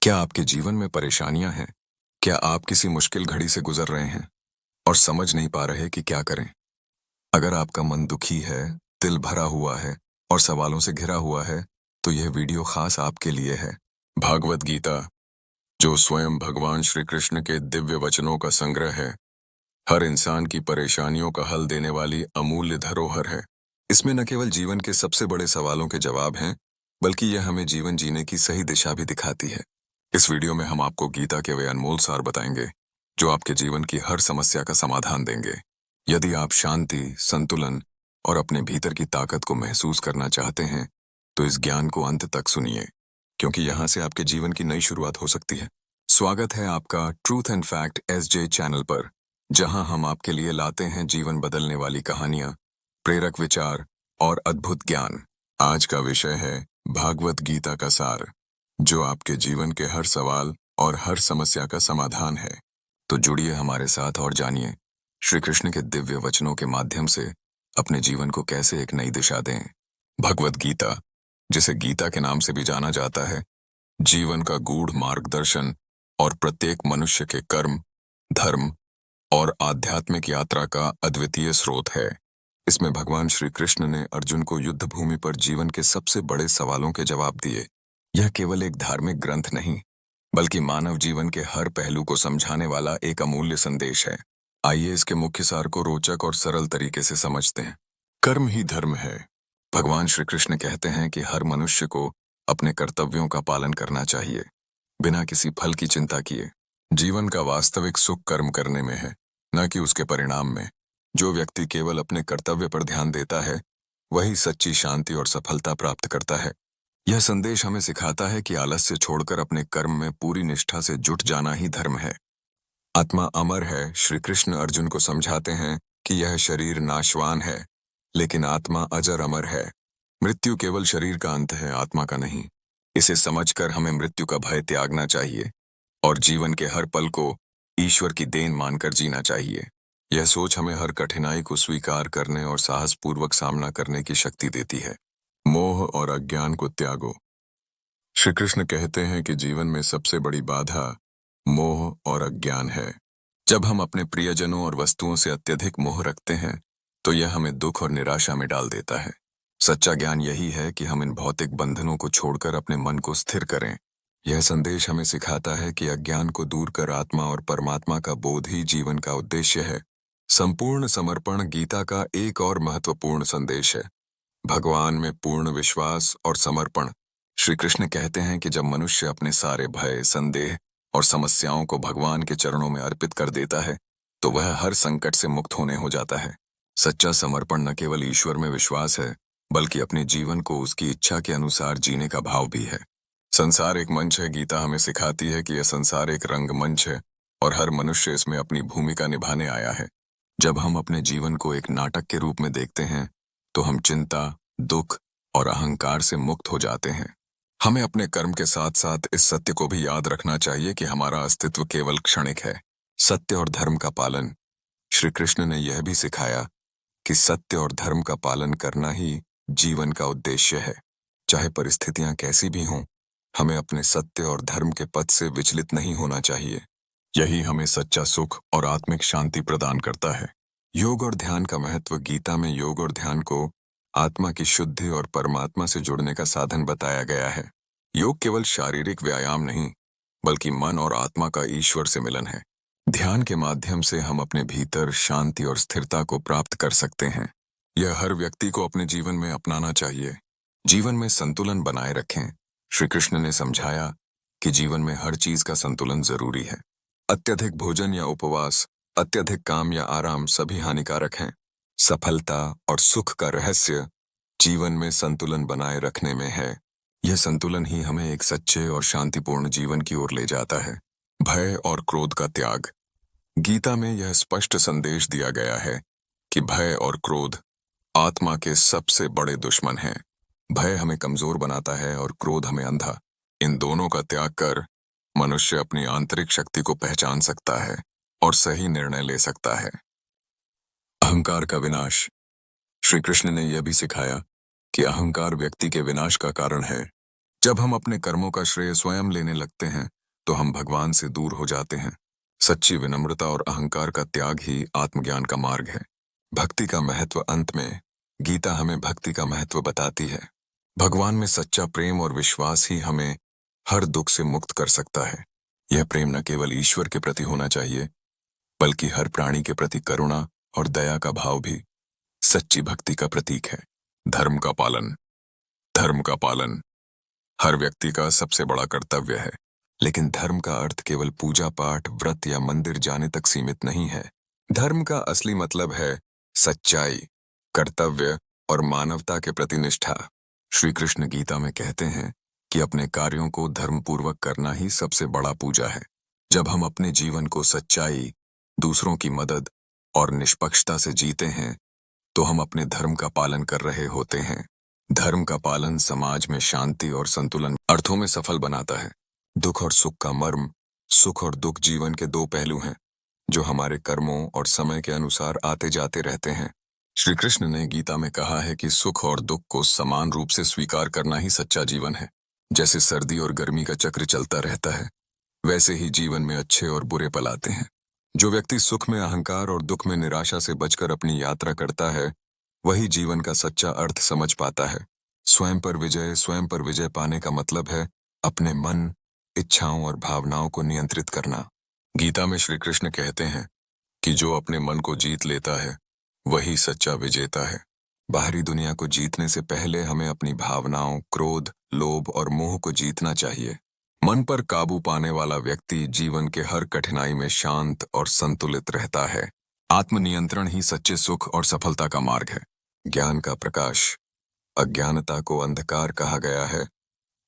क्या आपके जीवन में परेशानियां हैं? क्या आप किसी मुश्किल घड़ी से गुजर रहे हैं और समझ नहीं पा रहे कि क्या करें? अगर आपका मन दुखी है, दिल भरा हुआ है और सवालों से घिरा हुआ है, तो यह वीडियो खास आपके लिए है। भागवत गीता, जो स्वयं भगवान श्री कृष्ण के दिव्य वचनों का संग्रह है, हर इंसान की परेशानियों का हल देने वाली अमूल्य धरोहर है। इसमें न केवल जीवन के सबसे बड़े सवालों के जवाब हैं, बल्कि यह हमें जीवन जीने की सही दिशा भी दिखाती है। इस वीडियो में हम आपको गीता के वे अनमोल सार बताएंगे, जो आपके जीवन की हर समस्या का समाधान देंगे। यदि आप शांति, संतुलन और अपने भीतर की ताकत को महसूस करना चाहते हैं, तो इस ज्ञान को अंत तक सुनिए, क्योंकि यहाँ से आपके जीवन की नई शुरुआत हो सकती है। स्वागत है आपका truth and fact SJ channel पर, जहां हम आपके लिए लाते हैं जीवन बदलने वाली कहानियां, प्रेरक विचार और अद्भुत ज्ञान। आज का विषय है भागवत गीता का सार, जो आपके जीवन के हर सवाल और हर समस्या का समाधान है। तो जुड़िए हमारे साथ और जानिए श्री कृष्ण के दिव्य वचनों के माध्यम से अपने जीवन को कैसे एक नई दिशा दें। भगवत गीता, जिसे गीता के नाम से भी जाना जाता है, जीवन का गूढ़ मार्गदर्शन और प्रत्येक मनुष्य के कर्म, धर्म और आध्यात्मिक यात्रा का अद्वितीय स्रोत है। इसमें भगवान श्री कृष्ण ने अर्जुन को युद्ध भूमि पर जीवन के सबसे बड़े सवालों के जवाब दिए। यह केवल एक धार्मिक ग्रंथ नहीं, बल्कि मानव जीवन के हर पहलू को समझाने वाला एक अमूल्य संदेश है। आइए इसके मुख्य सार को रोचक और सरल तरीके से समझते हैं। कर्म ही धर्म है। भगवान श्री कृष्ण कहते हैं कि हर मनुष्य को अपने कर्तव्यों का पालन करना चाहिए, बिना किसी फल की चिंता किए। जीवन का वास्तविक सुख कर्म करने में है, न कि उसके परिणाम में। जो व्यक्ति केवल अपने कर्तव्य पर ध्यान देता है, वही सच्ची शांति और सफलता प्राप्त करता है। यह संदेश हमें सिखाता है कि आलस्य छोड़कर अपने कर्म में पूरी निष्ठा से जुट जाना ही धर्म है। आत्मा अमर है। श्री कृष्ण अर्जुन को समझाते हैं कि यह शरीर नाशवान है, लेकिन आत्मा अजर अमर है। मृत्यु केवल शरीर का अंत है, आत्मा का नहीं। इसे समझकर हमें मृत्यु का भय त्यागना चाहिए और जीवन के हर पल को ईश्वर की देन मानकर जीना चाहिए। यह सोच हमें हर कठिनाई को स्वीकार करने और साहसपूर्वक सामना करने की शक्ति देती है। मोह और अज्ञान को त्यागो। श्री कृष्ण कहते हैं कि जीवन में सबसे बड़ी बाधा मोह और अज्ञान है। जब हम अपने प्रियजनों और वस्तुओं से अत्यधिक मोह रखते हैं, तो यह हमें दुख और निराशा में डाल देता है। सच्चा ज्ञान यही है कि हम इन भौतिक बंधनों को छोड़कर अपने मन को स्थिर करें। यह संदेश हमें सिखाता है कि अज्ञान को दूर कर आत्मा और परमात्मा का बोध ही जीवन का उद्देश्य है। संपूर्ण समर्पण गीता का एक और महत्वपूर्ण संदेश है, भगवान में पूर्ण विश्वास और समर्पण। श्री कृष्ण कहते हैं कि जब मनुष्य अपने सारे भय, संदेह और समस्याओं को भगवान के चरणों में अर्पित कर देता है, तो वह हर संकट से मुक्त होने हो जाता है। सच्चा समर्पण न केवल ईश्वर में विश्वास है, बल्कि अपने जीवन को उसकी इच्छा के अनुसार जीने का भाव भी है। संसार एक मंच है। गीता हमें सिखाती है कि यह संसार एक रंगमंच है और हर मनुष्य इसमें अपनी भूमिका निभाने आया है। जब हम अपने जीवन को एक नाटक के रूप में देखते हैं, तो हम चिंता, दुख और अहंकार से मुक्त हो जाते हैं। हमें अपने कर्म के साथ साथ इस सत्य को भी याद रखना चाहिए कि हमारा अस्तित्व केवल क्षणिक है। सत्य और धर्म का पालन। श्री कृष्ण ने यह भी सिखाया कि सत्य और धर्म का पालन करना ही जीवन का उद्देश्य है। चाहे परिस्थितियां कैसी भी हों, हमें अपने सत्य और धर्म के पथ से विचलित नहीं होना चाहिए। यही हमें सच्चा सुख और आत्मिक शांति प्रदान करता है। योग और ध्यान का महत्व। गीता में योग और ध्यान को आत्मा की शुद्धि और परमात्मा से जुड़ने का साधन बताया गया है। योग केवल शारीरिक व्यायाम नहीं, बल्कि मन और आत्मा का ईश्वर से मिलन है। ध्यान के माध्यम से हम अपने भीतर शांति और स्थिरता को प्राप्त कर सकते हैं। यह हर व्यक्ति को अपने जीवन में अपनाना चाहिए। जीवन में संतुलन बनाए रखें। श्री कृष्ण ने समझाया कि जीवन में हर चीज का संतुलन जरूरी है। अत्यधिक भोजन या उपवास, अत्यधिक काम या आराम सभी हानिकारक हैं। सफलता और सुख का रहस्य जीवन में संतुलन बनाए रखने में है। यह संतुलन ही हमें एक सच्चे और शांतिपूर्ण जीवन की ओर ले जाता है। भय और क्रोध का त्याग। गीता में यह स्पष्ट संदेश दिया गया है कि भय और क्रोध आत्मा के सबसे बड़े दुश्मन हैं। भय हमें कमजोर बनाता है और क्रोध हमें अंधा। इन दोनों का त्याग कर मनुष्य अपनी आंतरिक शक्ति को पहचान सकता है और सही निर्णय ले सकता है। अहंकार का विनाश। श्री कृष्ण ने यह भी सिखाया कि अहंकार व्यक्ति के विनाश का कारण है। जब हम अपने कर्मों का श्रेय स्वयं लेने लगते हैं, तो हम भगवान से दूर हो जाते हैं। सच्ची विनम्रता और अहंकार का त्याग ही आत्मज्ञान का मार्ग है। भक्ति का महत्व अंत में गीता हमें भक्ति का महत्व बताती है। भगवान में सच्चा प्रेम और विश्वास ही हमें हर दुख से मुक्त कर सकता है। यह प्रेम न केवल ईश्वर के प्रति होना चाहिए, बल्कि हर प्राणी के प्रति करुणा और दया का भाव भी सच्ची भक्ति का प्रतीक है। धर्म का पालन। धर्म का पालन हर व्यक्ति का सबसे बड़ा कर्तव्य है, लेकिन धर्म का अर्थ केवल पूजा पाठ, व्रत या मंदिर जाने तक सीमित नहीं है। धर्म का असली मतलब है सच्चाई, कर्तव्य और मानवता के प्रति निष्ठा। श्री कृष्ण गीता में कहते हैं कि अपने कार्यों को धर्मपूर्वक करना ही सबसे बड़ा पूजा है। जब हम अपने जीवन को सच्चाई, दूसरों की मदद और निष्पक्षता से जीते हैं, तो हम अपने धर्म का पालन कर रहे होते हैं। धर्म का पालन समाज में शांति और संतुलन अर्थों में सफल बनाता है। दुख और सुख का मर्म। सुख और दुख जीवन के दो पहलू हैं, जो हमारे कर्मों और समय के अनुसार आते जाते रहते हैं। श्री कृष्ण ने गीता में कहा है कि सुख और दुख को समान रूप से स्वीकार करना ही सच्चा जीवन है। जैसे सर्दी और गर्मी का चक्र चलता रहता है, वैसे ही जीवन में अच्छे और बुरे पल आते हैं। जो व्यक्ति सुख में अहंकार और दुख में निराशा से बचकर अपनी यात्रा करता है, वही जीवन का सच्चा अर्थ समझ पाता है। स्वयं पर विजय पाने का मतलब है अपने मन, इच्छाओं और भावनाओं को नियंत्रित करना। गीता में श्री कृष्ण कहते हैं कि जो अपने मन को जीत लेता है, वही सच्चा विजेता है। बाहरी दुनिया को जीतने से पहले हमें अपनी भावनाओं, क्रोध, लोभ और मोह को जीतना चाहिए। मन पर काबू पाने वाला व्यक्ति जीवन के हर कठिनाई में शांत और संतुलित रहता है। आत्मनियंत्रण ही सच्चे सुख और सफलता का मार्ग है। ज्ञान का प्रकाश। अज्ञानता को अंधकार कहा गया है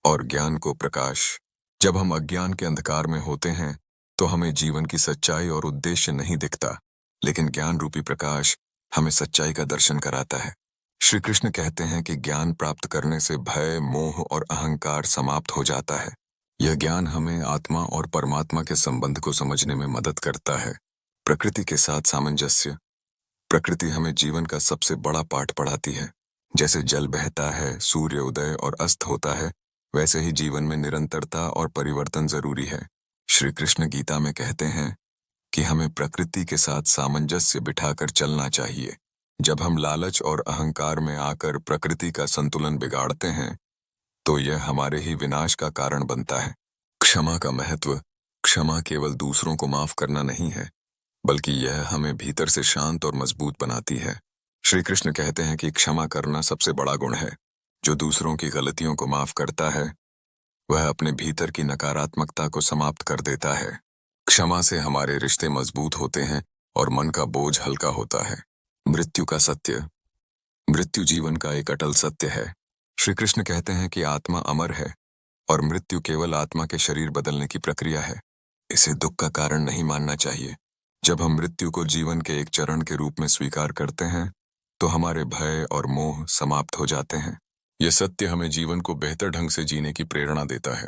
और ज्ञान को प्रकाश। जब हम अज्ञान के अंधकार में होते हैं, तो हमें जीवन की सच्चाई और उद्देश्य नहीं दिखता, लेकिन ज्ञान रूपी प्रकाश हमें सच्चाई का दर्शन कराता है। श्री कृष्ण कहते हैं कि ज्ञान प्राप्त करने से भय, मोह और अहंकार समाप्त हो जाता है। यह ज्ञान हमें आत्मा और परमात्मा के संबंध को समझने में मदद करता है। प्रकृति के साथ सामंजस्य। प्रकृति हमें जीवन का सबसे बड़ा पाठ पढ़ाती है। जैसे जल बहता है, सूर्य उदय और अस्त होता है, वैसे ही जीवन में निरंतरता और परिवर्तन जरूरी है। श्री कृष्ण गीता में कहते हैं कि हमें प्रकृति के साथ सामंजस्य बिठाकर चलना चाहिए। जब हम लालच और अहंकार में आकर प्रकृति का संतुलन बिगाड़ते हैं, तो यह हमारे ही विनाश का कारण बनता है। क्षमा का महत्व। क्षमा केवल दूसरों को माफ करना नहीं है, बल्कि यह हमें भीतर से शांत और मजबूत बनाती है। श्री कृष्ण कहते हैं कि क्षमा करना सबसे बड़ा गुण है। जो दूसरों की गलतियों को माफ करता है, वह अपने भीतर की नकारात्मकता को समाप्त कर देता है। क्षमा से हमारे रिश्ते मजबूत होते हैं और मन का बोझ हल्का होता है। मृत्यु का सत्य। मृत्यु जीवन का एक अटल सत्य है। श्री कृष्ण कहते हैं कि आत्मा अमर है और मृत्यु केवल आत्मा के शरीर बदलने की प्रक्रिया है। इसे दुख का कारण नहीं मानना चाहिए। जब हम मृत्यु को जीवन के एक चरण के रूप में स्वीकार करते हैं, तो हमारे भय और मोह समाप्त हो जाते हैं। यह सत्य हमें जीवन को बेहतर ढंग से जीने की प्रेरणा देता है।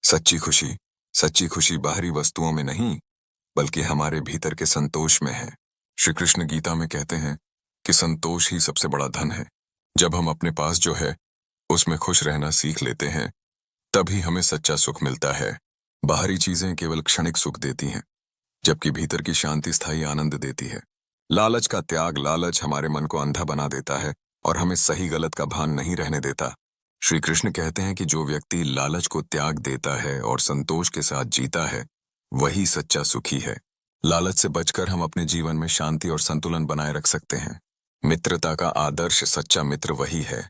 सच्ची खुशी। सच्ची खुशी बाहरी वस्तुओं में नहीं, बल्कि हमारे भीतर के संतोष में है। श्री कृष्ण गीता में कहते हैं कि संतोष ही सबसे बड़ा धन है। जब हम अपने पास जो है उसमें खुश रहना सीख लेते हैं, तभी हमें सच्चा सुख मिलता है। बाहरी चीजें केवल क्षणिक सुख देती हैं, जबकि भीतर की शांति स्थायी आनंद देती है। लालच का त्याग। लालच हमारे मन को अंधा बना देता है और हमें सही गलत का भान नहीं रहने देता। श्री कृष्ण कहते हैं कि जो व्यक्ति लालच को त्याग देता है और संतोष के साथ जीता है, वही सच्चा सुखी है। लालच से बचकर हम अपने जीवन में शांति और संतुलन बनाए रख सकते हैं। मित्रता का आदर्श। सच्चा मित्र वही है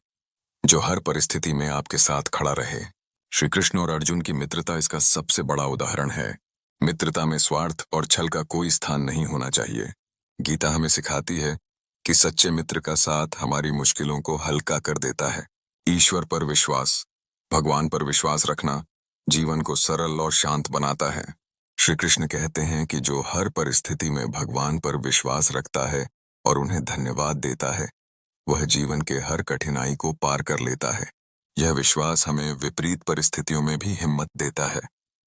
जो हर परिस्थिति में आपके साथ खड़ा रहे। श्री कृष्ण और अर्जुन की मित्रता इसका सबसे बड़ा उदाहरण है। मित्रता में स्वार्थ और छल का कोई स्थान नहीं होना चाहिए। गीता हमें सिखाती है कि सच्चे मित्र का साथ हमारी मुश्किलों को हल्का कर देता है। ईश्वर पर विश्वास। भगवान पर विश्वास रखना जीवन को सरल और शांत बनाता है। श्री कृष्ण कहते हैं कि जो हर परिस्थिति में भगवान पर विश्वास रखता है और उन्हें धन्यवाद देता है, वह जीवन के हर कठिनाई को पार कर लेता है। यह विश्वास हमें विपरीत परिस्थितियों में भी हिम्मत देता है।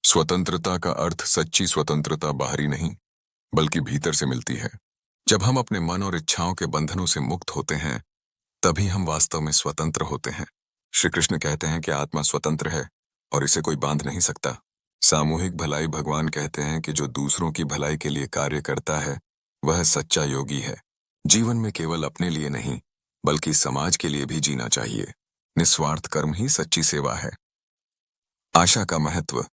स्वतंत्रता का अर्थ सच्ची स्वतंत्रता बाहरी नहीं, बल्कि भीतर से मिलती है। जब हम अपने मन और इच्छाओं के बंधनों से मुक्त होते हैं, तभी हम वास्तव में स्वतंत्र होते हैं। श्री कृष्ण कहते हैं कि आत्मा स्वतंत्र है और इसे कोई बांध नहीं सकता। सामूहिक भलाई भगवान कहते हैं कि जो दूसरों की भलाई के लिए कार्य करता है वह सच्चा योगी है। जीवन में केवल अपने लिए नहीं बल्कि समाज के लिए भी जीना चाहिए। निस्वार्थ कर्म ही सच्ची सेवा है। आशा का महत्व।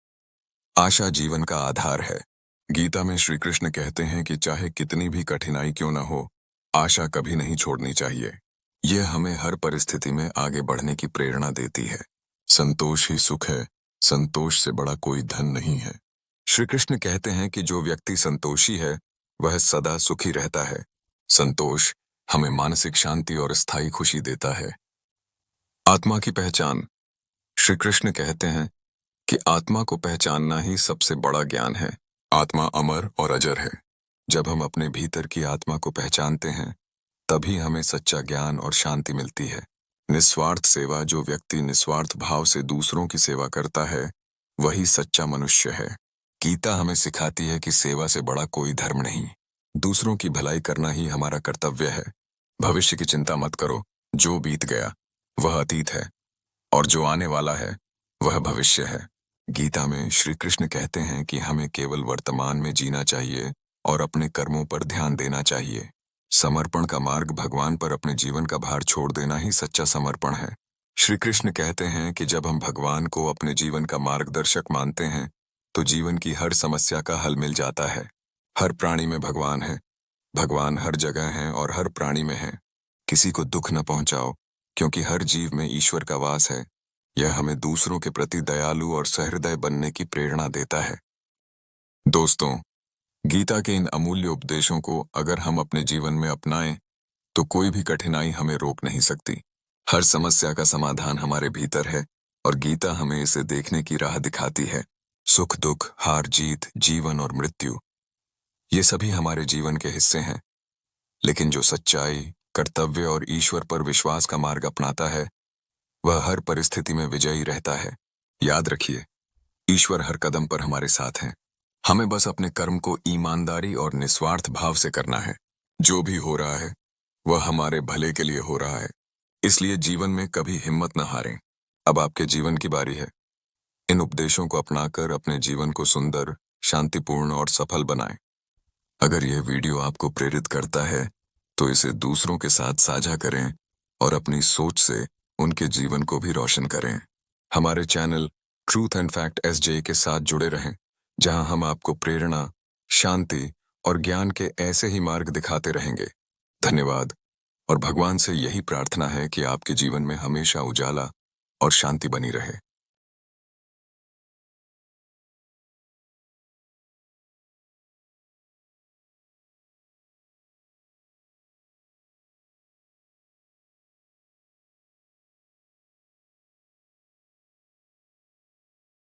आशा जीवन का आधार है। गीता में श्री कृष्ण कहते हैं कि चाहे कितनी भी कठिनाई क्यों न हो, आशा कभी नहीं छोड़नी चाहिए। यह हमें हर परिस्थिति में आगे बढ़ने की प्रेरणा देती है। संतोष ही सुख है, संतोष से बड़ा कोई धन नहीं है। श्री कृष्ण कहते हैं कि जो व्यक्ति संतोषी है वह सदा सुखी रहता है। संतोष हमें मानसिक शांति और स्थायी खुशी देता है। आत्मा की पहचान। श्री कृष्ण कहते हैं कि आत्मा को पहचानना ही सबसे बड़ा ज्ञान है। आत्मा अमर और अजर है। जब हम अपने भीतर की आत्मा को पहचानते हैं तभी हमें सच्चा ज्ञान और शांति मिलती है। निस्वार्थ सेवा। जो व्यक्ति निस्वार्थ भाव से दूसरों की सेवा करता है वही सच्चा मनुष्य है। गीता हमें सिखाती है कि सेवा से बड़ा कोई धर्म नहीं। दूसरों की भलाई करना ही हमारा कर्तव्य है। भविष्य की चिंता मत करो। जो बीत गया वह अतीत है और जो आने वाला है वह भविष्य है। गीता में श्री कृष्ण कहते हैं कि हमें केवल वर्तमान में जीना चाहिए और अपने कर्मों पर ध्यान देना चाहिए। समर्पण का मार्ग। भगवान पर अपने जीवन का भार छोड़ देना ही सच्चा समर्पण है। श्री कृष्ण कहते हैं कि जब हम भगवान को अपने जीवन का मार्गदर्शक मानते हैं तो जीवन की हर समस्या का हल मिल जाता है। हर प्राणी में भगवान है। भगवान हर जगह है और हर प्राणी में है। किसी को दुख न पहुंचाओ क्योंकि हर जीव में ईश्वर का वास है। यह हमें दूसरों के प्रति दयालु और सहृदय बनने की प्रेरणा देता है। दोस्तों, गीता के इन अमूल्य उपदेशों को अगर हम अपने जीवन में अपनाएं तो कोई भी कठिनाई हमें रोक नहीं सकती। हर समस्या का समाधान हमारे भीतर है और गीता हमें इसे देखने की राह दिखाती है। सुख दुख, हार जीत, जीवन और मृत्यु, ये सभी हमारे जीवन के हिस्से हैं। लेकिन जो सच्चाई, कर्तव्य और ईश्वर पर विश्वास का मार्ग अपनाता है वह हर परिस्थिति में विजयी रहता है। याद रखिए, ईश्वर हर कदम पर हमारे साथ हैं। हमें बस अपने कर्म को ईमानदारी और निस्वार्थ भाव से करना है। जो भी हो रहा है वह हमारे भले के लिए हो रहा है। इसलिए जीवन में कभी हिम्मत न हारें। अब आपके जीवन की बारी है। इन उपदेशों को अपनाकर अपने जीवन को सुंदर, शांतिपूर्ण और सफल बनाएं। अगर यह वीडियो आपको प्रेरित करता है तो इसे दूसरों के साथ साझा करें और अपनी सोच से उनके जीवन को भी रोशन करें। हमारे channel truth and fact SJ के साथ जुड़े रहें, जहां हम आपको प्रेरणा, शांति और ज्ञान के ऐसे ही मार्ग दिखाते रहेंगे। धन्यवाद और भगवान से यही प्रार्थना है कि आपके जीवन में हमेशा उजाला और शांति बनी रहे।